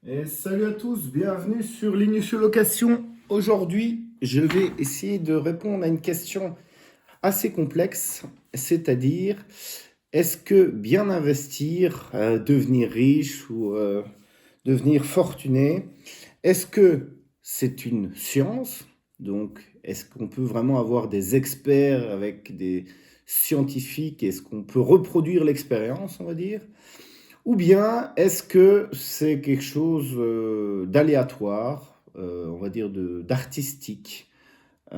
Et salut à tous, bienvenue sur l'Initial Location. Aujourd'hui, je vais essayer de répondre à une question assez complexe, c'est-à-dire est-ce que bien investir, devenir riche ou devenir fortuné, est-ce que c'est une science? Donc, est-ce qu'on peut vraiment avoir des experts avec des scientifiques? Est-ce qu'on peut reproduire l'expérience, on va dire? Ou bien est-ce que c'est quelque chose d'aléatoire, on va dire d'artistique, qu'on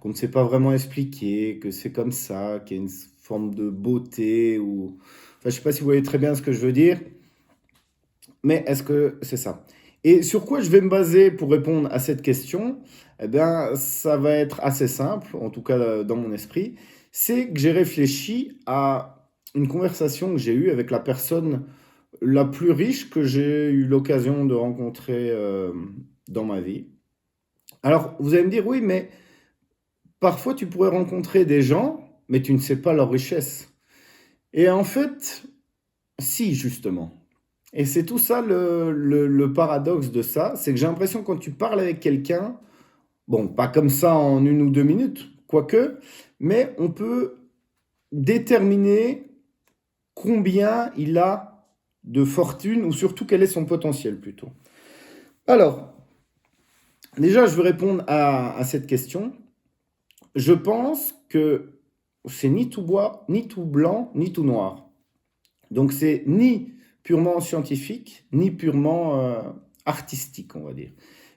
ne sait pas vraiment expliquer, que c'est comme ça, qu'il y a une forme de beauté ou... Enfin, je ne sais pas si vous voyez très bien ce que je veux dire, mais est-ce que c'est ça? Et sur quoi je vais me baser pour répondre à cette question? Eh bien, ça va être assez simple, en tout cas dans mon esprit. C'est que j'ai réfléchi à une conversation que j'ai eue avec la personne la plus riche que j'ai eu l'occasion de rencontrer dans ma vie. Alors, vous allez me dire, oui, mais parfois tu pourrais rencontrer des gens, mais tu ne sais pas leur richesse. Et en fait, si, justement. Et c'est tout ça le paradoxe de ça, c'est que j'ai l'impression que quand tu parles avec quelqu'un, bon, pas comme ça en 1 ou 2 minutes, quoique, mais on peut déterminer combien il a de fortune ou surtout quel est son potentiel plutôt. Alors, déjà, je veux répondre à cette question. Je pense que c'est ni tout bois, ni tout blanc, ni tout noir. Donc, c'est ni purement scientifique, ni purement artistique, on va dire.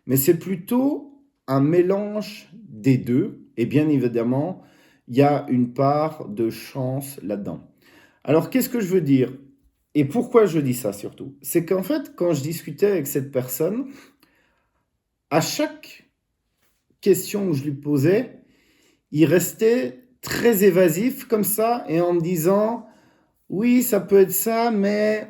Mais c'est plutôt un mélange des deux. Et bien évidemment, il y a une part de chance là-dedans. Alors, qu'est-ce que je veux dire? Et pourquoi je dis ça surtout? C'est qu'en fait, quand je discutais avec cette personne, à chaque question que je lui posais, il restait très évasif comme ça et en me disant oui, ça peut être ça, mais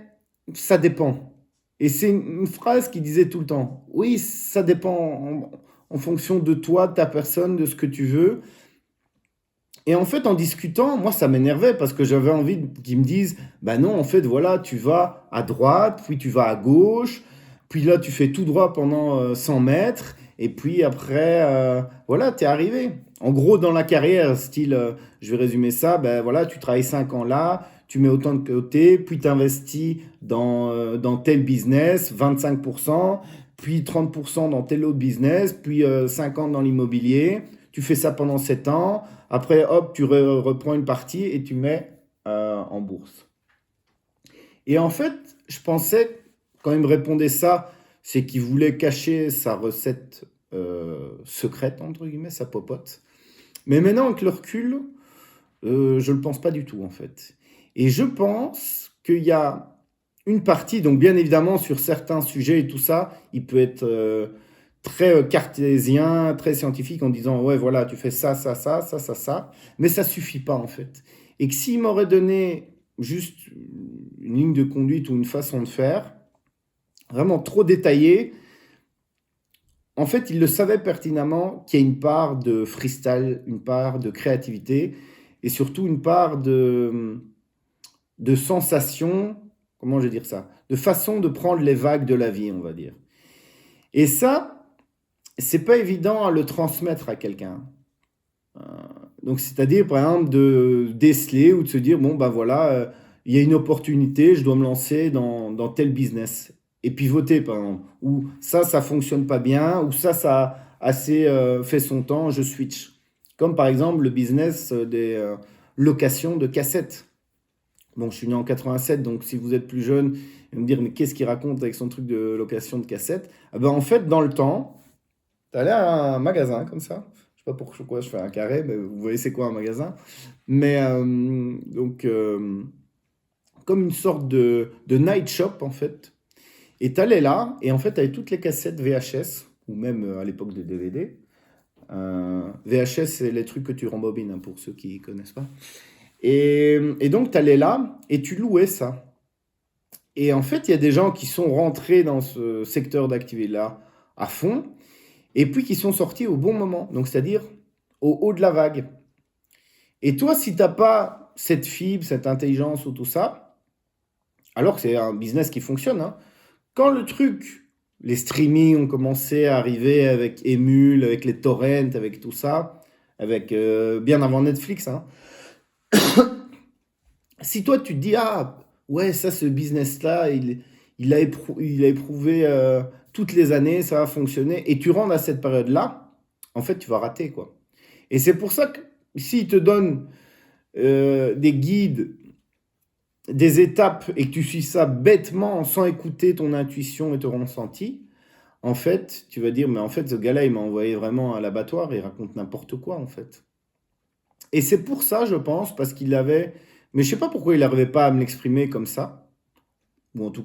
ça dépend. Et c'est une phrase qu'il disait tout le temps. Oui, ça dépend en fonction de toi, de ta personne, de ce que tu veux. Et en fait, en discutant, moi, ça m'énervait parce que j'avais envie qu'ils me disent, bah non, en fait, voilà, tu vas à droite, puis tu vas à gauche, puis là, tu fais tout droit pendant 100 mètres, et puis après, voilà, t'es arrivé. En gros, dans la carrière, style, je vais résumer ça, ben voilà, tu travailles 5 ans là, tu mets autant de côté, puis tu investis dans tel business, 25%, puis 30% dans tel autre business, puis 50 dans l'immobilier. Tu fais ça pendant 7 ans. Après, hop, tu reprends une partie et tu mets en bourse. Et en fait, je pensais, quand il me répondait ça, c'est qu'il voulait cacher sa recette secrète, entre guillemets, sa popote. Mais maintenant, avec le recul, je ne le pense pas du tout, en fait. Et je pense qu'il y a une partie, donc bien évidemment, sur certains sujets et tout ça, il peut être très cartésien, très scientifique en disant ouais voilà tu fais ça, ça, ça, ça, ça, ça, mais ça suffit pas en fait. Et que s'il m'aurait donné juste une ligne de conduite ou une façon de faire, vraiment trop détaillée, en fait il le savait pertinemment qu'il y a une part de freestyle, une part de créativité et surtout une part de sensation, comment je vais dire ça, de façon de prendre les vagues de la vie on va dire. Et ça, c'est pas évident à le transmettre à quelqu'un. Euh, donc, c'est-à-dire, par exemple, de déceler ou de se dire, bon, ben voilà, il y a une opportunité, je dois me lancer dans tel business. Et pivoter, par exemple. Ou ça fonctionne pas bien, ou ça a assez fait son temps, je switch. Comme par exemple le business des locations de cassettes. Bon, je suis né en 87, donc si vous êtes plus jeune, vous allez me dire, mais qu'est-ce qu'il raconte avec son truc de location de cassettes? Ah ben, en fait, dans le temps, tu allais à un magasin comme ça. Je sais pas pourquoi je fais un carré, mais vous voyez c'est quoi un magasin. Mais donc, comme une sorte de night shop en fait. Et tu allais là, et en fait, tu avais toutes les cassettes VHS, ou même à l'époque des DVD. VHS, c'est les trucs que tu rembobines, hein, pour ceux qui connaissent pas. Et donc, tu allais là, et tu louais ça. Et en fait, il y a des gens qui sont rentrés dans ce secteur d'activité-là à fond, et puis qui sont sortis au bon moment, donc c'est-à-dire au haut de la vague. Et toi, si tu n'as pas cette fibre, cette intelligence ou tout ça, alors que c'est un business qui fonctionne, hein, Quand les streamings ont commencé à arriver avec Emule, avec les torrents, avec tout ça, avec bien avant Netflix, hein, si toi tu te dis, ah, ouais, ça, ce business-là, il a éprouvé toutes les années, ça va fonctionner, et tu rentres à cette période-là, en fait, tu vas rater, quoi. Et c'est pour ça que s'ils te donnent des guides, des étapes, et que tu suis ça bêtement, sans écouter ton intuition et ton ressenti, en fait, tu vas dire, mais en fait, ce gars-là, il m'a envoyé vraiment à l'abattoir, il raconte n'importe quoi, en fait. Et c'est pour ça, je pense, parce qu'il avait... Mais je sais pas pourquoi il n'arrivait pas à me l'exprimer comme ça, ou en tout